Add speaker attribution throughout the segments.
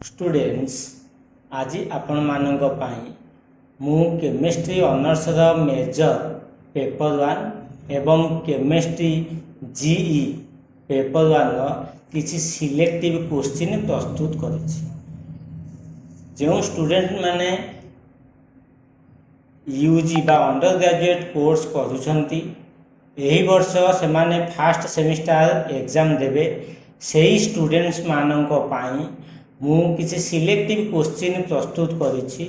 Speaker 1: Students आज आपण मानक मु केमिस्ट्री ऑनर्स मेजर पेपर 1 एवं केमिस्ट्री जीई पेपर 1 किसी सिलेक्टिव क्वेश्चन प्रस्तुत करिछि। जो स्टूडेंट माने यूजी बा अंडर ग्रेजुएट कोर्स करुछंती एही वर्ष से माने फर्स्ट सेमिस्टर एग्जाम देबे सेही स्टूडेंट्स मानक पाई मु किसी सिलेक्टिव क्वेश्चन प्रस्तुत करिछि।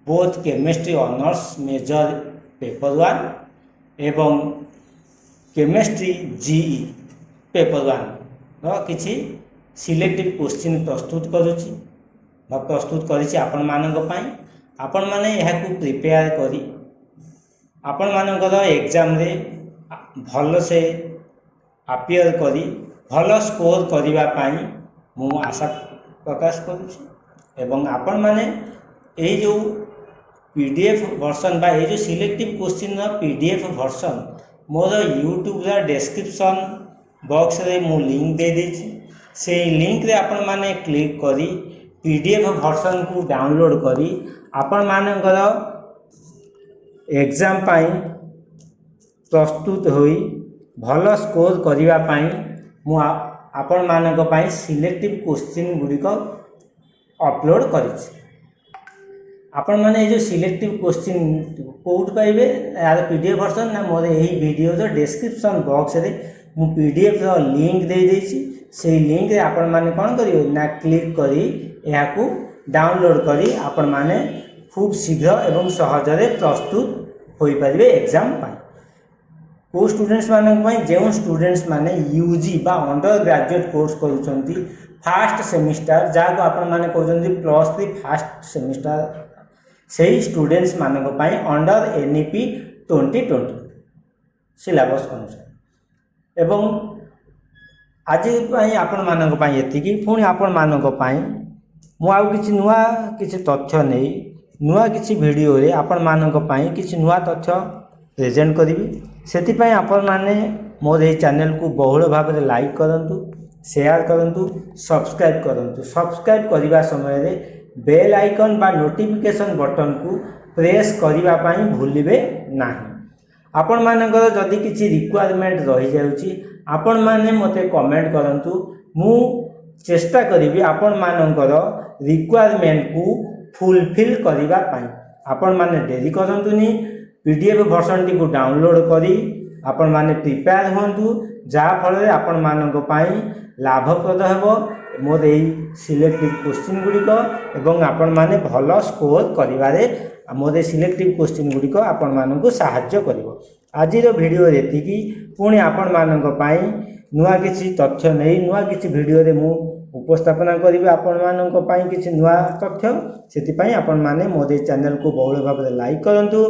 Speaker 1: Both chemistry honours major paper 1 एवं केमिस्ट्री जीई पेपर 1 रो किसी सिलेक्टिव क्वेश्चन प्रस्तुत करुछि बा प्रस्तुत करिछि आपण मानक पाई। आपण माने एहाकू प्रिपेयर करी आपण मानकर एग्जाम रे भल से अपियर करी भल स्कोर करिवा पाई मु आशा प्रकाश करुछि। एवं आपण माने ए जो पीडीएफ वर्जन बा ए जो सिलेक्टिव क्वेश्चन पीडीएफ वर्जन मोर यूट्यूब रा डिस्क्रिप्शन बॉक्स रे मु लिंक दे देछि। से लिंक रे आपण माने क्लिक करी पीडीएफ वर्जन को डाउनलोड करी आपण मानकर एग्जाम पाई प्रस्तुत होई भल स्कोर करिवा पाई मु आपण मानक पाई सिलेक्टिव क्वेश्चन गुड़िक अपलोड करिछि। आपण माने जो सिलेक्टिव क्वेश्चन कोड पाइबे यार पीडीएफ वर्जन ना मोर एही वीडियो जो डिस्क्रिप्शन बॉक्स रे मु पीडीएफ रो लिंक दे देछि। से लिंक रे आपण माने कोन करियो ना क्लिक करी एहाकू डाउनलोड करी आपण माने खूब शीघ्र एवं सहज रे प्रस्तुत होई परिबे एग्जाम पाई। को स्टूडेंट्स मानक पाई जो स्टूडेंट्स माने यूजी बा अंडर ग्रेजुएट कोर्स करूछंती फर्स्ट सेमिस्टर जाको आपण माने कहउछंती +3 फर्स्ट सेमिस्टर सही स्टूडेंट्स मानक पाई अंडर एनईपी 2020 सिलेबस अनुसार एवं आज पाई आपण मानक पाई एतिकी पुणी आपण मानक पाई मु आउ किछि नुवा किछि तथ्य नै नुआ किछि वीडियो रे आपण मानक पाई किछि नुआ तथ्य प्रेजेंट करिवि। सेति पाई आपण माने मोर ए चैनल को बहुल भाव में लाइक करंतु शेयर करंतु सब्सक्राइब करंतु। सब्सक्राइब करिवा समय रे बेल आइकन बा नोटिफिकेशन बटन को प्रेस करिवा पाई भूलिबे नाही। आपण मानकर जदि किछि रिक्वायरमेंट रहि जाउची आपण माने मते कमेंट करंतु मु चेष्टा करिवि आपण मानकर रिक्वायरमेंट को फुलफिल करिवा पाई। आपण माने डेरी करंतुनी पीडीएफ वर्जन टी को डाउनलोड करी आपण माने प्रिपेयर होंतु जा फल रे आपण मानक पाई लाभप्रद हेबो मोर एई सिलेक्टिव क्वेश्चन गुड़िक एवं आपण माने भल स्कोर करिवारे मोर सिलेक्टिव क्वेश्चन गुड़िक आपण मानक सहाय्य करिवो। आज वीडियो एतिकी पुणी आपण मानक पाई नुआ किछि तथ्य नै नुआ किछि वीडियो रे मु उपस्थापना करिवे आपण मानक पाई किछि नुआ तथ्य सेति पाई आपण माने मोर चैनल को बहुल भाव में लाइक करंतु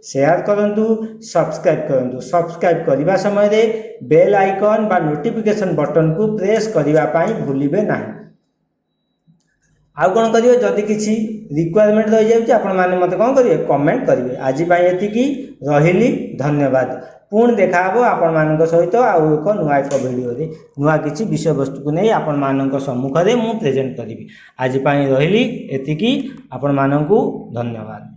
Speaker 1: शेयर करंतु सब्सक्राइब करंतु। सब्सक्राइब करिवा समय रे बेल आइकन बा नोटिफिकेशन बटन को प्रेस करिवा पाई भूलिबे नाही। आउ कोन करिवे जदि किछि रिक्वायरमेंट रहि जाउची आपण माने मते कोन करिवे कमेंट करिवे। आज पाई एतिकी रहिली धन्यवाद। पुणी देखा हबो आपण मानक सहित आउ एक नुआ एक वीडियो रे नुआ किछि विषय वस्तु को नै आपण मानक सम्मुख रे मु प्रेजेंट करिवि। आज पाई रहिली एतिकी आपण मानकू धन्यवाद।